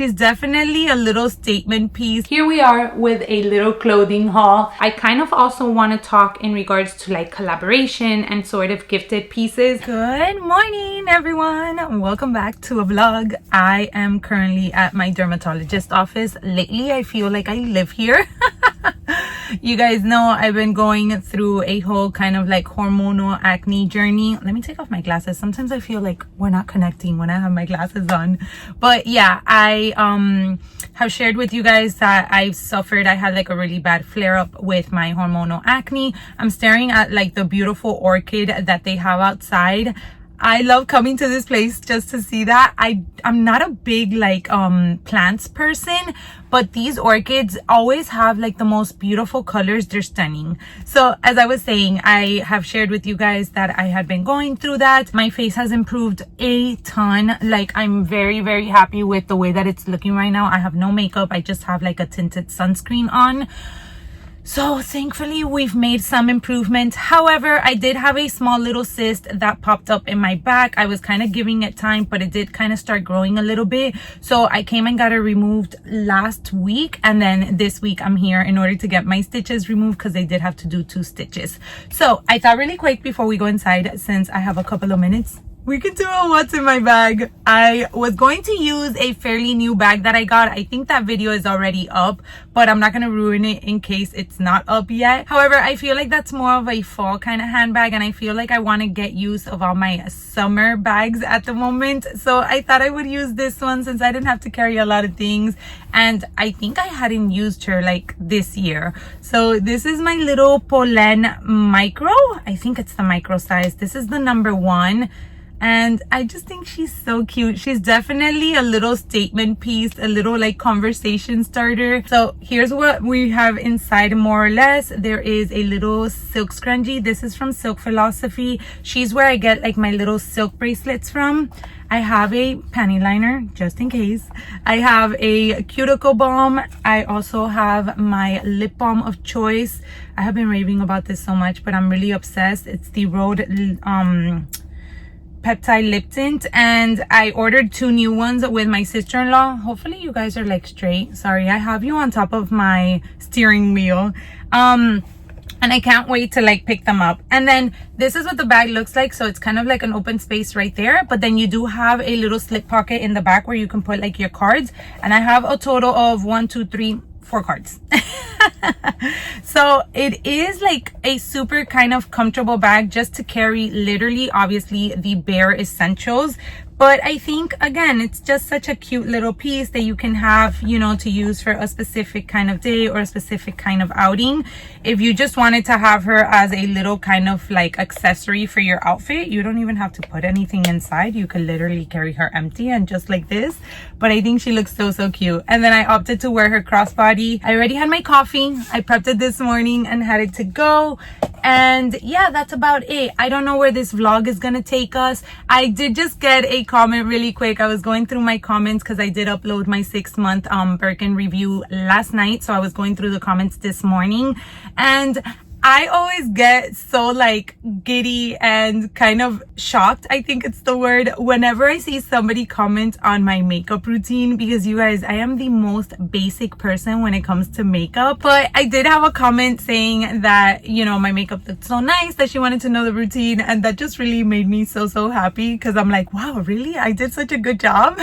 She's definitely a little statement piece. Here we are with a little clothing haul. I kind of also want to talk in regards to like collaboration and sort of gifted pieces. Good morning, everyone. Welcome back to a vlog. I am currently at my dermatologist office. Lately, I feel like I live here. You guys know I've been going through a whole kind of like hormonal acne journey. Let me take off my glasses. Sometimes I feel like we're not connecting when I have my glasses on. But yeah, I have shared with you guys that I had like a really bad flare-up with my hormonal acne. I'm staring at like the beautiful orchid that they have outside. I love coming to this place just to see that. I'm not a big like plants person, but these orchids always have like the most beautiful colors. They're stunning. So as I was saying, I have shared with you guys that I had been going through that. My face has improved a ton. Like I'm very, very happy with the way that it's looking right now. I have no makeup. I just have like a tinted sunscreen on. So thankfully we've made some improvement. However, I did have a small little cyst that popped up in my back. I was kind of giving it time, but it did kind of start growing a little bit. So I came and got it removed last week. And then this week I'm here in order to get my stitches removed because they did have to do 2 stitches. So I thought really quick before we go inside, since I have a couple of minutes, we can do a what's in my bag. I was going to use a fairly new bag that I got. I think that video is already up, but I'm not going to ruin it in case it's not up yet. However, I feel like that's more of a fall kind of handbag, and I feel like I want to get use of all my summer bags at the moment. So I thought I would use this one since I didn't have to carry a lot of things, and I think I hadn't used her like this year. So this is my little Pollen micro. I think it's the micro size. This is the number 1. And I just think she's so cute. She's definitely a little statement piece, a little like conversation starter. So here's what we have inside more or less. There is a little silk scrunchie. This is from Silk Philosophy. She's where I get like my little silk bracelets from. I have a panty liner just in case. I have a cuticle balm. I also have my lip balm of choice. I have been raving about this so much, but I'm really obsessed. It's the Rhode peptide lip tint, and I ordered 2 new ones with my sister-in-law. Hopefully you guys are like straight. Sorry, I have you on top of my steering wheel. And I can't wait to like pick them up. And then this is what the bag looks like. So it's kind of like an open space right there, but then you do have a little slip pocket in the back where you can put like your cards. And I have a total of 4 cards. So it is like a super kind of comfortable bag just to carry literally obviously the bare essentials. But I think, again, it's just such a cute little piece that you can have, you know, to use for a specific kind of day or a specific kind of outing. If you just wanted to have her as a little kind of like accessory for your outfit, you don't even have to put anything inside. You could literally carry her empty and just like this. But I think she looks so, so cute. And then I opted to wear her crossbody. I already had my coffee. I prepped it this morning and had it to go. And yeah, that's about it. I don't know where this vlog is gonna take us. I did just get a comment really quick. I was going through my comments because I did upload my 6-month Birkin review last night, so I was going through the comments this morning, and I always get so like giddy and kind of shocked, I think it's the word, whenever I see somebody comment on my makeup routine, because you guys, I am the most basic person when it comes to makeup. But I did have a comment saying that, you know, my makeup looked so nice that she wanted to know the routine, and that just really made me so, so happy, because I'm like, wow, really? I did such a good job.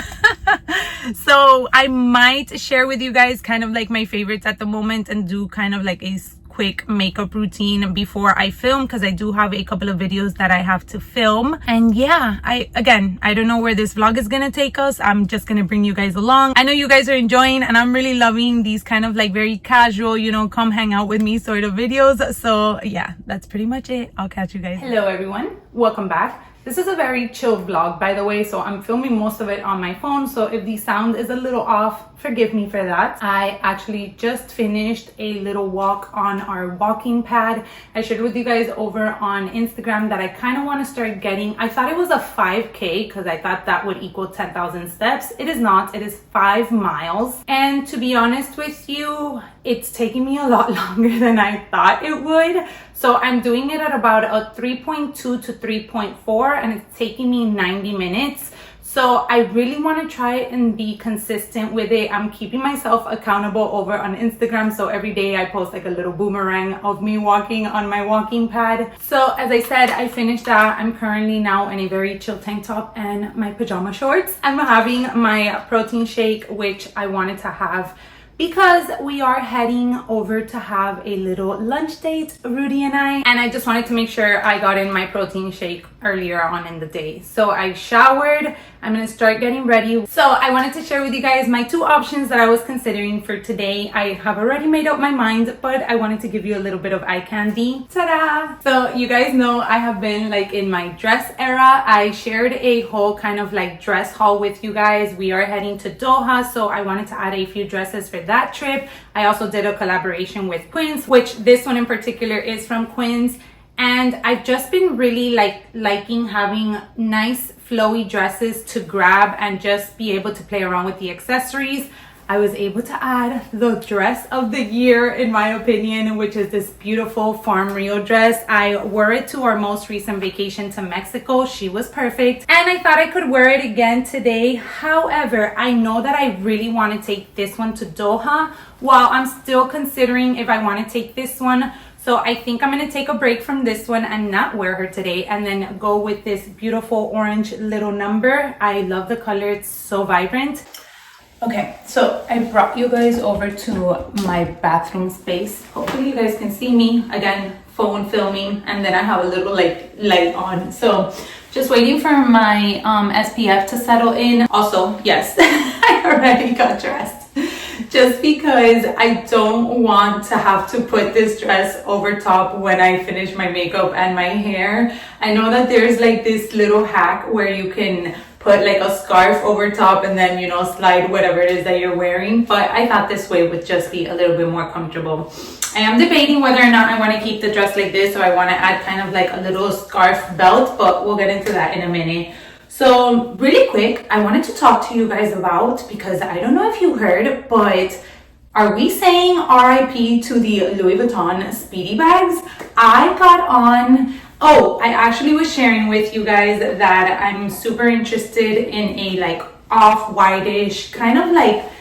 So I might share with you guys kind of like my favorites at the moment and do kind of like a quick makeup routine before I film, because I do have a couple of videos that I have to film. And yeah, I don't know where this vlog is gonna take us. I'm just gonna bring you guys along. I know you guys are enjoying, and I'm really loving these kind of like very casual, you know, come hang out with me sort of videos. So yeah, that's pretty much it. I'll catch you guys. Hello everyone, welcome back. This is a very chill vlog, by the way, so I'm filming most of it on my phone, so if the sound is a little off, forgive me for that. I actually just finished a little walk on our walking pad. I shared with you guys over on Instagram that I kind of want to start getting, I thought it was a 5K because I thought that would equal 10,000 steps. It is not, it is 5 miles. And to be honest with you, it's taking me a lot longer than I thought it would. So I'm doing it at about a 3.2 to 3.4, and it's taking me 90 minutes. So I really want to try and be consistent with it. I'm keeping myself accountable over on Instagram. So every day I post like a little boomerang of me walking on my walking pad. So as I said, I finished that. I'm currently now in a very chill tank top and my pajama shorts. I'm having my protein shake, which I wanted to have because we are heading over to have a little lunch date, Rudy and I just wanted to make sure I got in my protein shake earlier on in the day. So I showered. I'm gonna start getting ready. So I wanted to share with you guys my two options that I was considering for today. I have already made up my mind, but I wanted to give you a little bit of eye candy. Ta-da! So you guys know I have been like in my dress era. I shared a whole kind of like dress haul with you guys. We are heading to Doha, so I wanted to add a few dresses for that trip. I also did a collaboration with Quince, which this one in particular is from Quince. And I've just been really liking having nice flowy dresses to grab and just be able to play around with the accessories. I was able to add the dress of the year, in my opinion, which is this beautiful Farm Rio dress. I wore it to our most recent vacation to Mexico. She was perfect. And I thought I could wear it again today. However, I know that I really want to take this one to Doha, while I'm still considering if I want to take this one. So I think I'm going to take a break from this one and not wear her today and then go with this beautiful orange little number. I love the color. It's so vibrant. Okay, so I brought you guys over to my bathroom space. Hopefully you guys can see me. Again, phone filming, and then I have a little like light on. So just waiting for my SPF to settle in. Also, yes, I already got dressed. Just because I don't want to have to put this dress over top when I finish my makeup and my hair. I know that there's like this little hack where you can put like a scarf over top and then, you know, slide whatever it is that you're wearing. But I thought this way would just be a little bit more comfortable. I am debating whether or not I want to keep the dress like this or I want to add kind of like a little scarf belt, but we'll get into that in a minute. So really quick, I wanted to talk to you guys about, because I don't know if you heard, but are we saying RIP to the Louis Vuitton Speedy bags? I got on, I actually was sharing with you guys that I'm super interested in a like off-whitish, kind of like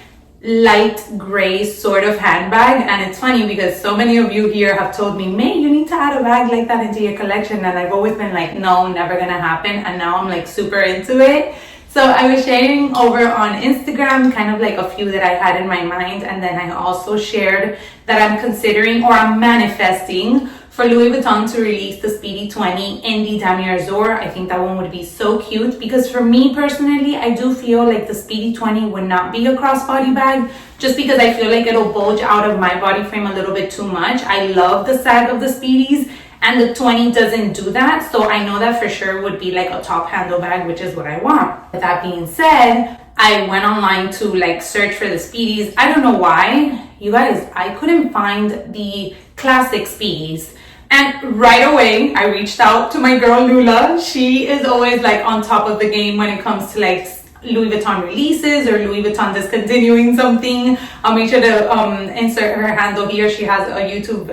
light gray sort of handbag. And it's funny because so many of you here have told me, May, you need to add a bag like that into your collection, and I've always been like, no, never gonna happen. And now I'm like super into it. So I was sharing over on Instagram kind of like a few that I had in my mind, and then I also shared that I'm considering, or I'm manifesting, for Louis Vuitton to release the Speedy 20 in the Damier Azur. I think that one would be so cute, because for me personally, I do feel like the Speedy 20 would not be a crossbody bag, just because I feel like it'll bulge out of my body frame a little bit too much. I love the sag of the Speedies, and the 20 doesn't do that. So I know that for sure would be like a top handle bag, which is what I want. With that being said, I went online to like search for the Speedies. I don't know why. You guys, I couldn't find the classic Speedies. And right away, I reached out to my girl Lula. She is always like on top of the game when it comes to like Louis Vuitton releases or Louis Vuitton discontinuing something. I'll make sure to insert her handle here. She has a YouTube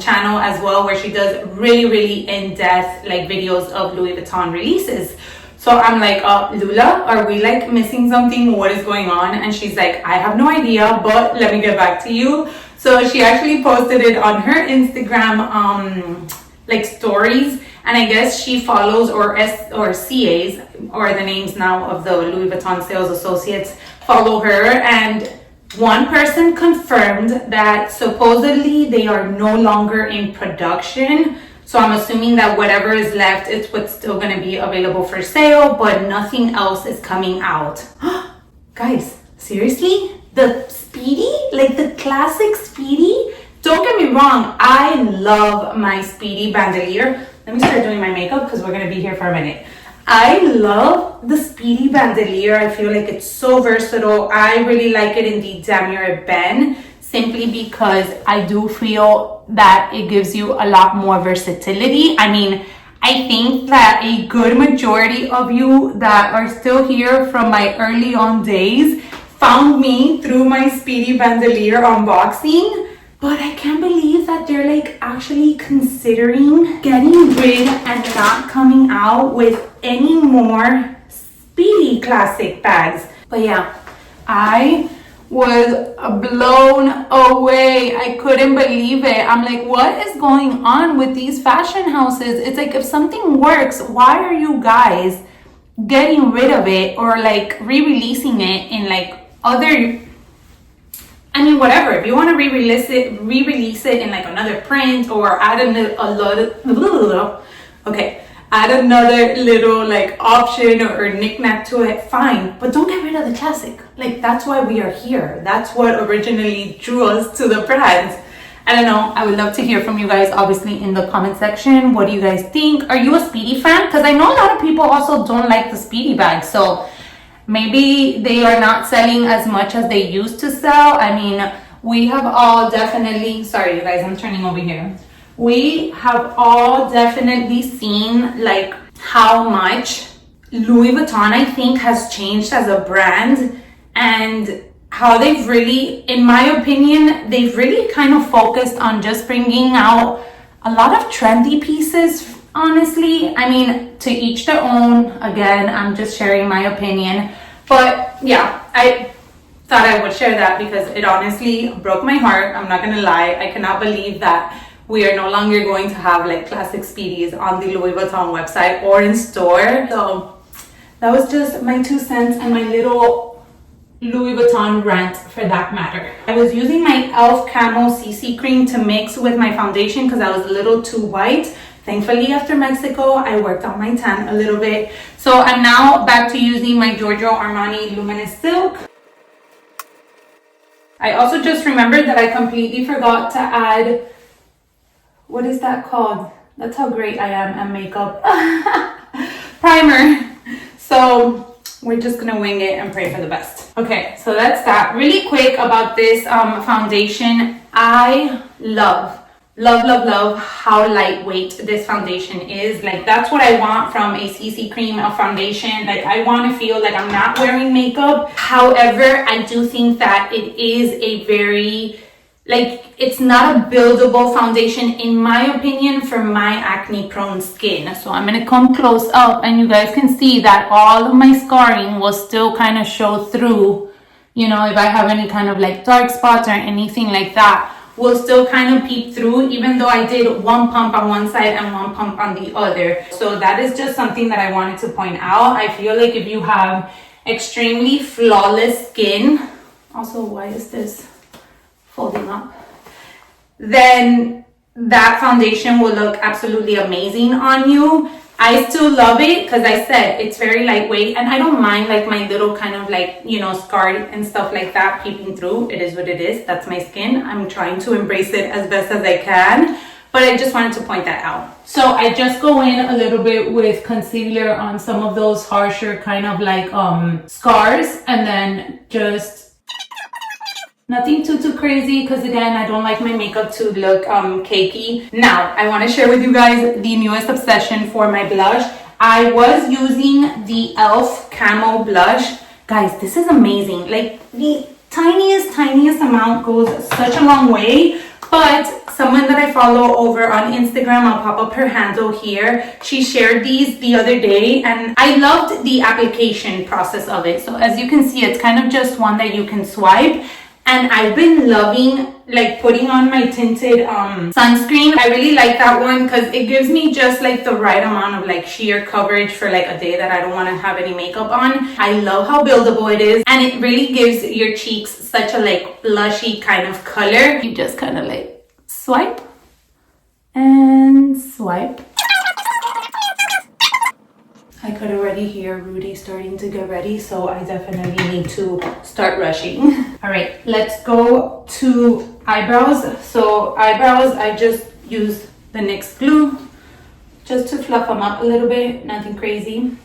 channel as well where she does really in-depth like videos of Louis Vuitton releases. So I'm like, Lula, are we like missing something? What is going on? And she's like, I have no idea, but let me get back to you. So she actually posted it on her Instagram like stories, and I guess she follows or CAs, or the names now of the Louis Vuitton sales associates, follow her, and one person confirmed that supposedly they are no longer in production. So I'm assuming that whatever is left is what's still going to be available for sale, but nothing else is coming out. Guys, seriously? The Speedy? Like the classic Speedy? Don't get me wrong, I love my Speedy bandolier. Let me start doing my makeup because we're going to be here for a minute. I love the Speedy bandolier. I feel like it's so versatile. I really like it in the Damier Ben, simply because I do feel that it gives you a lot more versatility. I mean, I think that a good majority of you that are still here from my early on days found me through my Speedy bandolier unboxing, but I can't believe that they're like actually considering getting rid and not coming out with any more Speedy classic bags. But yeah, I was blown away. I couldn't believe it. I'm like, what is going on with these fashion houses? It's like, if something works, why are you guys getting rid of it or like re-releasing it in like other, I mean, whatever. If you want to re-release it in like another print or add add another little like option or knick-knack to it, fine. But don't get rid of the classic. Like, that's why we are here. That's what originally drew us to the brand. I don't know. I would love to hear from you guys, obviously, in the comment section. What do you guys think? Are you a Speedy fan? Because I know a lot of people also don't like the Speedy bag. So maybe they are not selling as much as they used to sell. I mean, we have all definitely, sorry you guys, I'm turning over here. We have all definitely seen like how much Louis Vuitton, I think, has changed as a brand, and how they've really, in my opinion, they've really kind of focused on just bringing out a lot of trendy pieces, honestly. I mean, to each their own. Again, I'm just sharing my opinion. But yeah, I thought I would share that because it honestly broke my heart. I'm not gonna lie. I cannot believe that we are no longer going to have like classic Speedies on the Louis Vuitton website or in store. So that was just my 2 cents and my little Louis Vuitton rant for that matter. I was using my e.l.f. Camo CC cream to mix with my foundation because I was a little too white. Thankfully, after Mexico, I worked on my tan a little bit. So I'm now back to using my Giorgio Armani Luminous Silk. I also just remembered that I completely forgot to add, what is that called? That's how great I am at makeup. Primer. So we're just gonna wing it and pray for the best. Okay, so that's that. Really quick about this foundation. I love how lightweight this foundation is. Like, that's what I want from a CC cream, a foundation. Like, I want to feel like I'm not wearing makeup. However, I do think that it is a very, like, it's not a buildable foundation, in my opinion, for my acne prone skin. So I'm gonna come close up and you guys can see that all of my scarring will still kind of show through. You know, if I have any kind of like dark spots or anything like that, will still kind of peep through, even though I did one pump on one side and one pump on the other. So that is just something that I wanted to point out. I feel like if you have extremely flawless skin, also, why is this folding up? Then that foundation will look absolutely amazing on you. I still love it because I said it's very lightweight and I don't mind like my little kind of like, you know, scar and stuff like that peeping through. It is what it is. That's my skin. I'm trying to embrace it as best as I can, but I just wanted to point that out. So I just go in a little bit with concealer on some of those harsher kind of like scars, and then just nothing too crazy because again, I don't like my makeup to look cakey. Now, I want to share with you guys the newest obsession for my blush. I was using the e.l.f. Camo blush. Guys, this is amazing. Like, the tiniest amount goes such a long way. But someone that I follow over on Instagram, I'll pop up her handle here, she shared these the other day and I loved the application process of it. So as you can see, it's kind of just one that you can swipe. And I've been loving like putting on my tinted sunscreen. I really like that one because it gives me just like the right amount of like sheer coverage for like a day that I don't want to have any makeup on. I love how buildable it is, and it really gives your cheeks such a like blushy kind of color. You just kind of like swipe and swipe. I could already hear Rudy starting to get ready, so I definitely need to start rushing. All right, let's go to eyebrows. So eyebrows, I just used the NYX glue just to fluff them up a little bit, nothing crazy.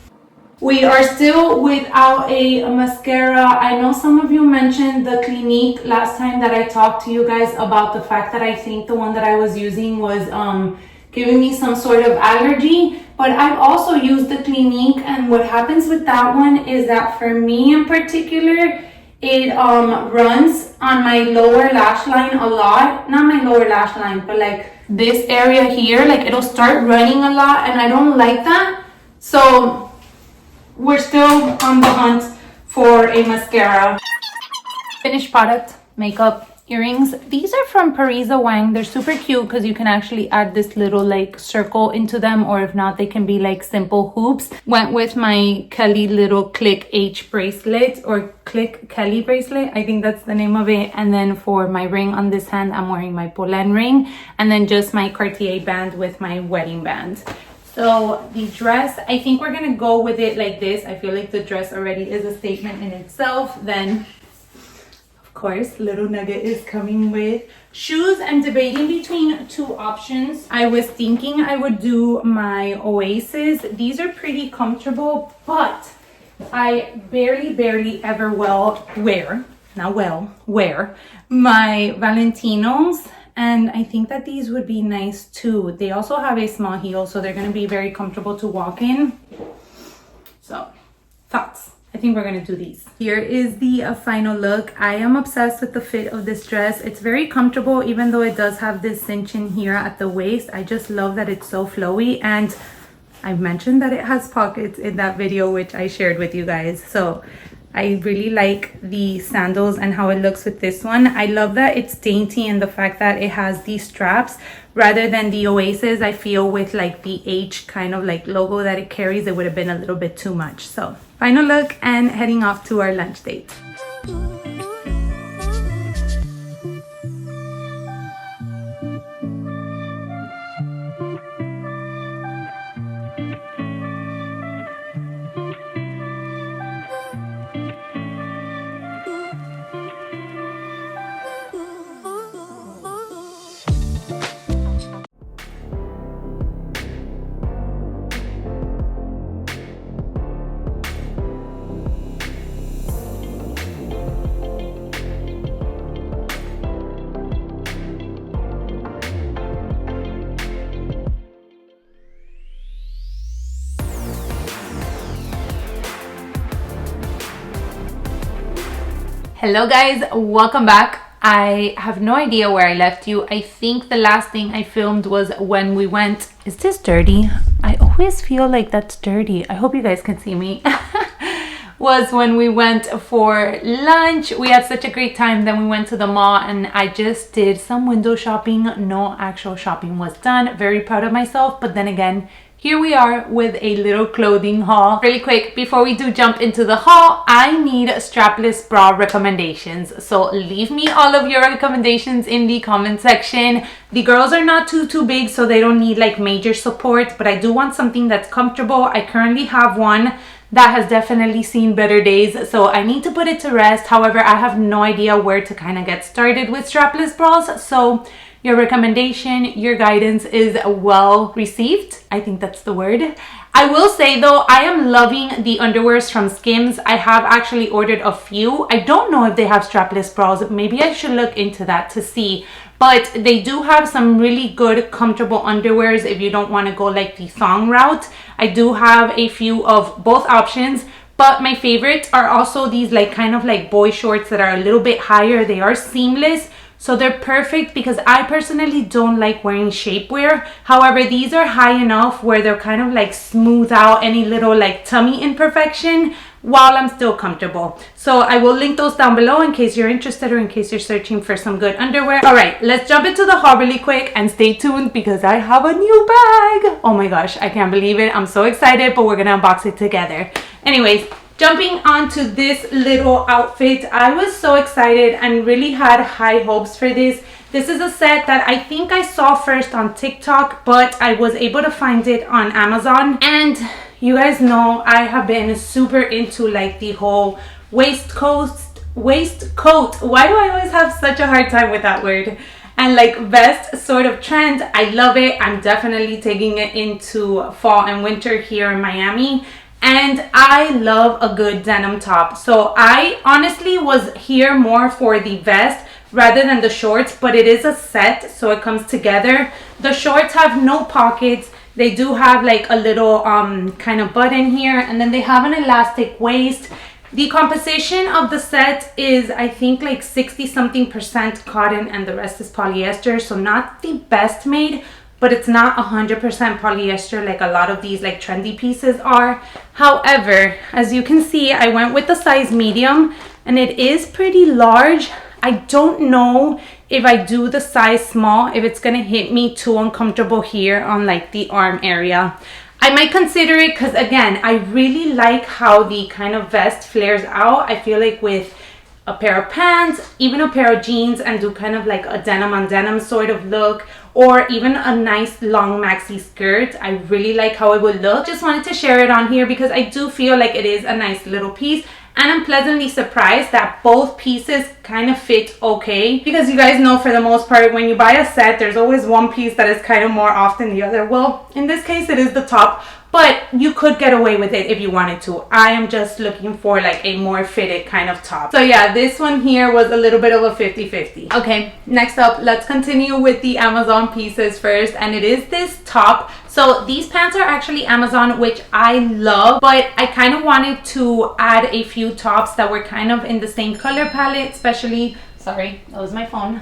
We are still without a mascara. I know some of you mentioned the Clinique last time that I talked to you guys about the fact that I think the one that I was using was giving me some sort of allergy. But I've also used the Clinique, and what happens with that one is that for me in particular, it runs on my lower lash line a lot. Not my lower lash line, but like this area here, like it'll start running a lot and I don't like that. So we're still on the hunt for a mascara. Finished product, makeup, earrings. These are from Paris. They're super cute because you can actually add this little like circle into them, or if not, they can be like simple hoops. Went with my Kelly little Click H bracelet, or Click Kelly bracelet, I think that's the name of it. And then for my ring on this hand, I'm wearing my Polen ring, and then just my Cartier band with my wedding band. So the dress, I think we're gonna go with it like this. I feel like the dress already is a statement in itself. Then of course, Little Nugget is coming with shoes. I'm debating between two options. I was thinking I would do my Oasis. These are pretty comfortable, but I barely ever wear my Valentinos. And I think that these would be nice too. They also have a small heel, so they're going to be very comfortable to walk in. So, thoughts? I think we're gonna do these. Here is the final look. I am obsessed with the fit of this dress. It's very comfortable, even though it does have this cinch in here at the waist. I just love that it's so flowy, and I've mentioned that it has pockets in that video, which I shared with you guys. So I really like the sandals and how it looks with this one. I love that it's dainty, and the fact that it has these straps rather than the Oasis. I feel with like the H kind of like logo that it carries, it would have been a little bit too much. So final look and heading off to our lunch date. Hello guys, welcome back. I have no idea where I left you. I think the last thing I filmed was when we went... Is this dirty? I always feel like that's dirty. I hope you guys can see me. Was when we went for lunch. We had such a great time. Then we went to the mall and I just did some window shopping. No actual shopping was done. Very proud of myself. But then again, here we are with a little clothing haul. Really quick, before we do jump into the haul, I need strapless bra recommendations. So leave me all of your recommendations in the comment section. The girls are not too big, so they don't need like major support, but I do want something that's comfortable. I currently have one that has definitely seen better days, so I need to put it to rest. However, I have no idea where to kind of get started with strapless bras, so your recommendation, your guidance is well received. I think that's the word. I will say though, I am loving the underwears from Skims. I have actually ordered a few. I don't know if they have strapless bras. Maybe I should look into that to see. But they do have some really good comfortable underwears if you don't want to go like the thong route. I do have a few of both options. But my favorites are also these like kind of like boy shorts that are a little bit higher. They are seamless. So they're perfect because I personally don't like wearing shapewear. However, these are high enough where they're kind of like smooth out any little like tummy imperfection while I'm still comfortable. So I will link those down below in case you're interested or in case you're searching for some good underwear. All right, let's jump into the haul really quick and stay tuned because I have a new bag. Oh my gosh, I can't believe it. I'm so excited, but we're gonna unbox it together. Anyways, jumping onto this little outfit, I was so excited and really had high hopes for this. This is a set that I think I saw first on TikTok, but I was able to find it on Amazon. And you guys know I have been super into like the whole waistcoat. Why do I always have such a hard time with that word? And like vest sort of trend. I love it. I'm definitely taking it into fall and winter here in Miami. And I love a good denim top. So I honestly was here more for the vest rather than the shorts, but it is a set, so it comes together. The shorts have no pockets. They do have like a little kind of button here, and then they have an elastic waist. The composition of the set is, I think, like 60-something% cotton and the rest is polyester, so not the best made, but it's not 100% polyester like a lot of these like trendy pieces are. However, as you can see, I went with the size medium and it is pretty large. I don't know if I do the size small, if it's gonna hit me too uncomfortable here on like the arm area. I might consider it because again, I really like how the kind of vest flares out. I feel like with a pair of pants, even a pair of jeans, and do kind of like a denim on denim sort of look, or even a nice long maxi skirt, I really like how it would look. Just wanted to share it on here because I do feel like it is a nice little piece. And I'm pleasantly surprised that both pieces kind of fit okay. Because you guys know for the most part, when you buy a set, there's always one piece that is kind of more off than the other. Well, in this case, it is the top. But you could get away with it if you wanted to. I am just looking for like a more fitted kind of top. So yeah, this one here was a little bit of a 50-50. Okay, next up, let's continue with the Amazon pieces first. And it is this top. So these pants are actually Amazon, which I love. But I kind of wanted to add a few tops that were kind of in the same color palette, especially, sorry, that was my phone.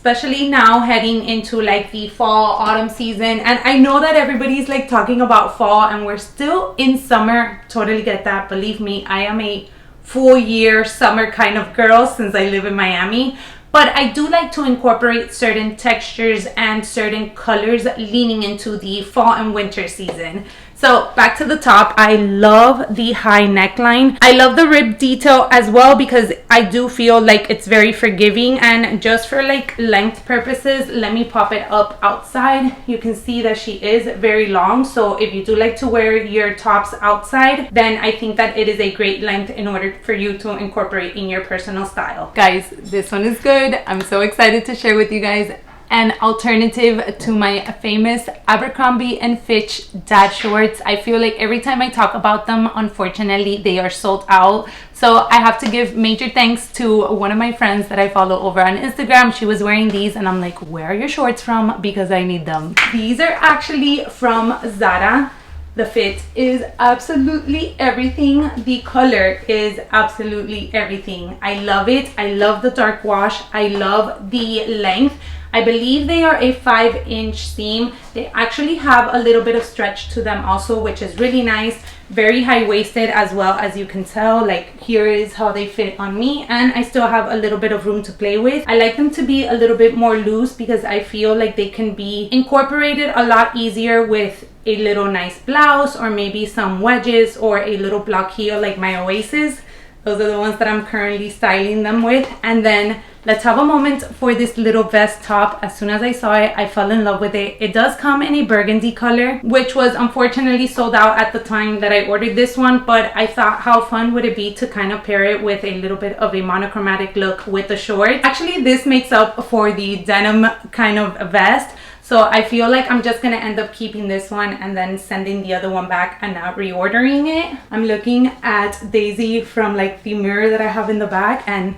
Especially now heading into like the fall autumn season, and I know that everybody's like talking about fall and we're still in summer. Totally get that. Believe me, I am a full year summer kind of girl since I live in Miami, but I do like to incorporate certain textures and certain colors leaning into the fall and winter season. So back to the top, I love the high neckline. I love the rib detail as well because I do feel like it's very forgiving, and just for like length purposes, let me pop it up outside. You can see that she is very long. So if you do like to wear your tops outside, then I think that it is a great length in order for you to incorporate in your personal style. Guys, this one is good. I'm so excited to share with you guys an alternative to my famous Abercrombie & Fitch dad shorts. I feel like every time I talk about them, unfortunately, they are sold out. So I have to give major thanks to one of my friends that I follow over on Instagram. She was wearing these and I'm like, where are your shorts from? Because I need them. These are actually from Zara. The fit is absolutely everything. The color is absolutely everything. I love it. I love the dark wash. I love the length. I believe they are a 5-inch seam. They actually have a little bit of stretch to them also, which is really nice. Very high-waisted as well, as you can tell. Like, here is how they fit on me, and I still have a little bit of room to play with. I like them to be a little bit more loose because I feel like they can be incorporated a lot easier with a little nice blouse, or maybe some wedges, or a little block heel like my Oasis. Those are the ones that I'm currently styling them with. And then let's have a moment for this little vest top. As soon as I saw it, I fell in love with it. It does come in a burgundy color, which was unfortunately sold out at the time that I ordered this one, but I thought how fun would it be to kind of pair it with a little bit of a monochromatic look with the shorts. Actually, this makes up for the denim kind of vest. So I feel like I'm just gonna end up keeping this one and then sending the other one back and not reordering it. I'm looking at Daisy from like the mirror that I have in the back, and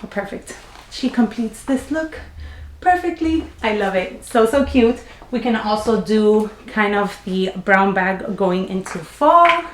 oh, perfect. She completes this look perfectly. I love it. So, so cute. We can also do kind of the brown bag going into fall.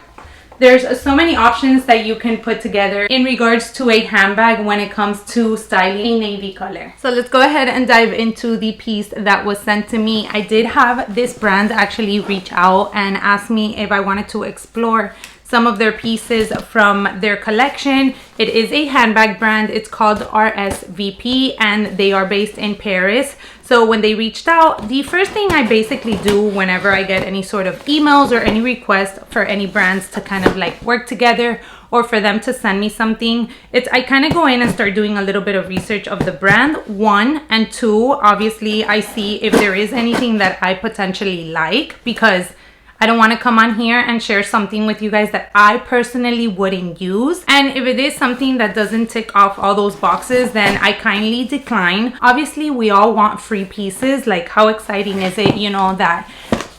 There's so many options that you can put together in regards to a handbag when it comes to styling a navy color. So let's go ahead and dive into the piece that was sent to me. I did have this brand actually reach out and ask me if I wanted to explore some of their pieces from their collection. It is a handbag brand. It's called RSVP and they are based in Paris. So when they reached out, the first thing I basically do whenever I get any sort of emails or any requests for any brands to kind of like work together or for them to send me something, I kind of go in and start doing a little bit of research of the brand, one, and two, obviously I see if there is anything that I potentially like, because I don't want to come on here and share something with you guys that I personally wouldn't use. And if it is something that doesn't tick off all those boxes, then I kindly decline. Obviously, we all want free pieces. Like, how exciting is it, you know, that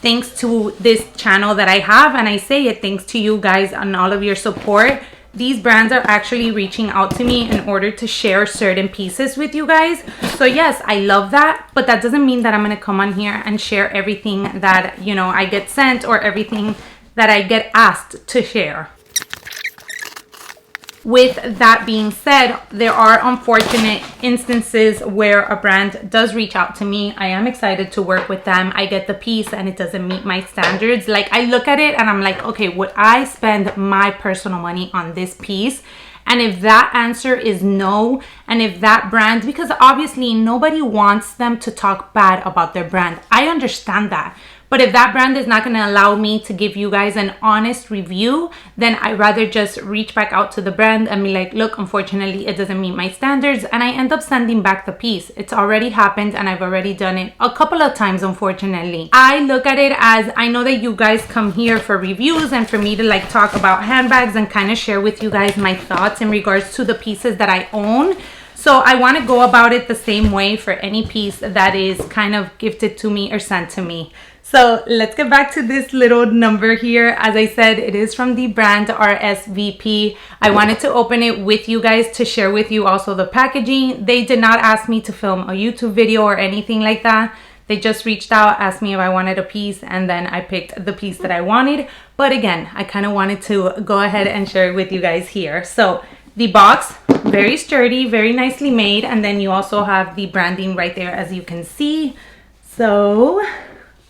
thanks to this channel that I have, and I say it thanks to you guys and all of your support, these brands are actually reaching out to me in order to share certain pieces with you guys. So yes, I love that, but that doesn't mean that I'm gonna come on here and share everything that, you know, I get sent or everything that I get asked to share. With that being said, there are unfortunate instances where a brand does reach out to me. I am excited to work with them. I get the piece and it doesn't meet my standards. Like, I look at it and I'm like, okay, would I spend my personal money on this piece? And if that answer is no, and if that brand, because obviously nobody wants them to talk bad about their brand. I understand that. But if that brand is not going to allow me to give you guys an honest review, then I'd rather just reach back out to the brand and be like, look, unfortunately, it doesn't meet my standards. And I end up sending back the piece. It's already happened and I've already done it a couple of times, unfortunately. I look at it as, I know that you guys come here for reviews and for me to like talk about handbags and kind of share with you guys my thoughts in regards to the pieces that I own. So I want to go about it the same way for any piece that is kind of gifted to me or sent to me. So let's get back to this little number here. As I said, it is from the brand RSVP. I wanted to open it with you guys to share with you also the packaging. They did not ask me to film a YouTube video or anything like that. They just reached out, asked me if I wanted a piece, and then I picked the piece that I wanted. But again, I kind of wanted to go ahead and share it with you guys here. So the box, very sturdy, very nicely made. And then you also have the branding right there, as you can see. So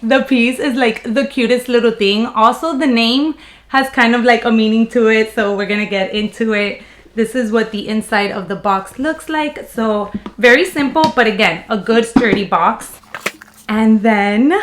the piece is like the cutest little thing. Also, the name has kind of like a meaning to it, so we're gonna get into it. This is what the inside of the box looks like. So very simple, but again, a good sturdy box. And then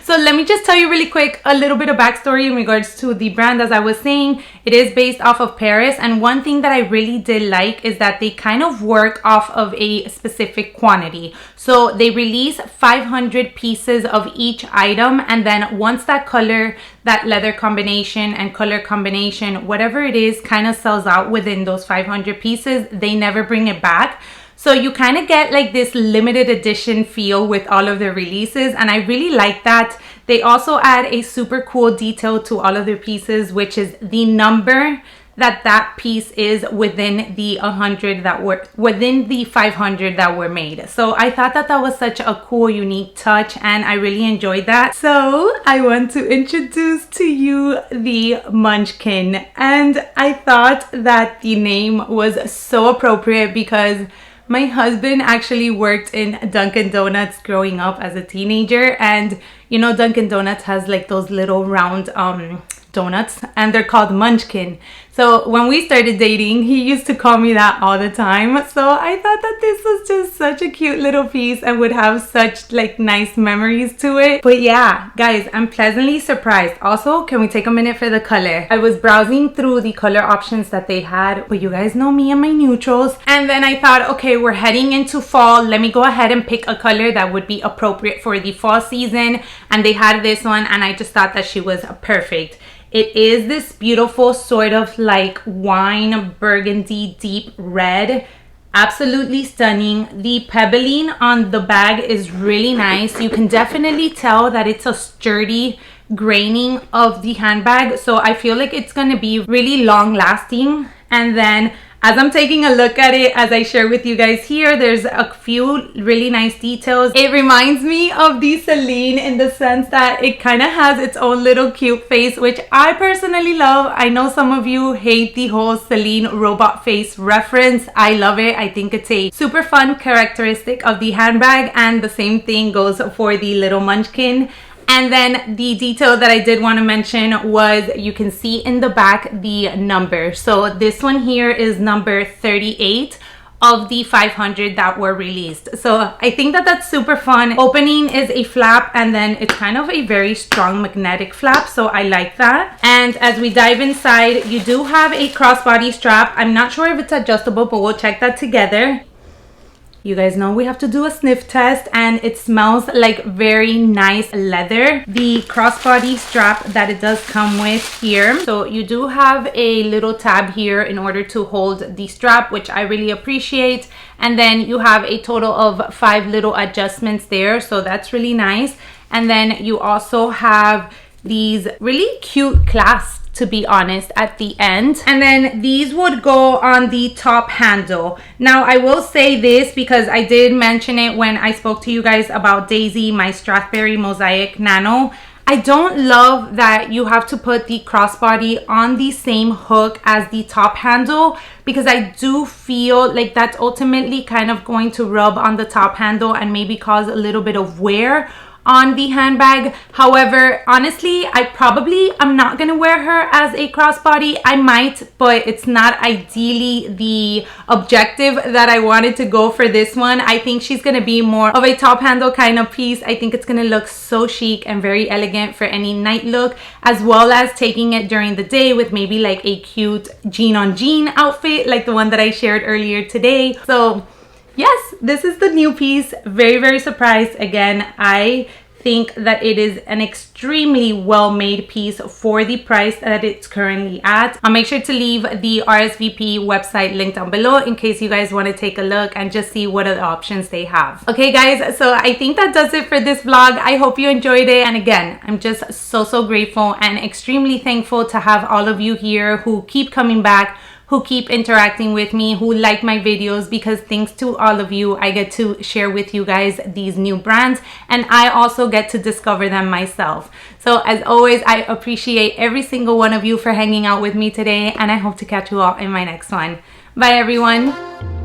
so let me just tell you really quick a little bit of backstory in regards to the brand. As I was saying, it is based off of Paris, and one thing that I really did like is that they kind of work off of a specific quantity. So they release 500 pieces of each item, and then once that color, that leather combination and color combination, whatever it is, kind of sells out within those 500 pieces, they never bring it back. So you kind of get like this limited edition feel with all of their releases, and I really like that. They also add a super cool detail to all of their pieces, which is the number that piece is within the 100 that were within the 500 that were made. So I thought that that was such a cool, unique touch, and I really enjoyed that. So I want to introduce to you the Munchkin, and I thought that the name was so appropriate because my husband actually worked in Dunkin' Donuts growing up as a teenager, and you know, Dunkin' Donuts has like those little round donuts, and they're called Munchkin. So when we started dating, he used to call me that all the time. So I thought that this was just such a cute little piece and would have such like nice memories to it. But yeah, guys, I'm pleasantly surprised. Also, can we take a minute for the color? I was browsing through the color options that they had, but you guys know me and my neutrals. And then I thought, okay, we're heading into fall. Let me go ahead and pick a color that would be appropriate for the fall season. And they had this one, and I just thought that she was perfect. It is this beautiful sort of like wine burgundy deep red. Absolutely stunning. The pebbling on the bag is really nice. You can definitely tell that it's a sturdy graining of the handbag. So I feel like it's going to be really long lasting. And then as I'm taking a look at it, as I share with you guys here, there's a few really nice details. It reminds me of the Celine in the sense that it kind of has its own little cute face, which I personally love. I know some of you hate the whole Celine robot face reference. I love it. I think it's a super fun characteristic of the handbag, and the same thing goes for the little Munchkin. And then the detail that I did want to mention was you can see in the back the number. So this one here is number 38 of the 500 that were released. So I think that that's super fun. Opening is a flap, and then it's kind of a very strong magnetic flap, so I like that. And as we dive inside, you do have a crossbody strap. I'm not sure if it's adjustable, but we'll check that together. You guys know we have to do a sniff test, and it smells like very nice leather. The crossbody strap that it does come with here. So you do have a little tab here in order to hold the strap, which I really appreciate. And then you have a total of 5 little adjustments there. So that's really nice. And then you also have these really cute clasps, to be honest, at the end. And then these would go on the top handle. Now I will say this because I did mention it when I spoke to you guys about Daisy, my Strathberry Mosaic Nano. I don't love that you have to put the crossbody on the same hook as the top handle, because I do feel like that's ultimately kind of going to rub on the top handle and maybe cause a little bit of wear on the handbag. However, honestly, I'm not gonna wear her as a crossbody. I might, but it's not ideally the objective that I wanted to go for this one. I think she's gonna be more of a top handle kind of piece. I think it's gonna look so chic and very elegant for any night look, as well as taking it during the day with maybe like a cute jean on jean outfit like the one that I shared earlier today. So yes, this is the new piece. Very, very surprised. Again, I think that it is an extremely well-made piece for the price that it's currently at. I'll make sure to leave the RSVP website link down below in case you guys want to take a look and just see what other options they have. Okay guys, so I think that does it for this vlog. I hope you enjoyed it, and again, I'm just so grateful and extremely thankful to have all of you here who keep coming back, who keep interacting with me, who like my videos, because thanks to all of you, I get to share with you guys these new brands, and I also get to discover them myself. So as always, I appreciate every single one of you for hanging out with me today, and I hope to catch you all in my next one. Bye everyone.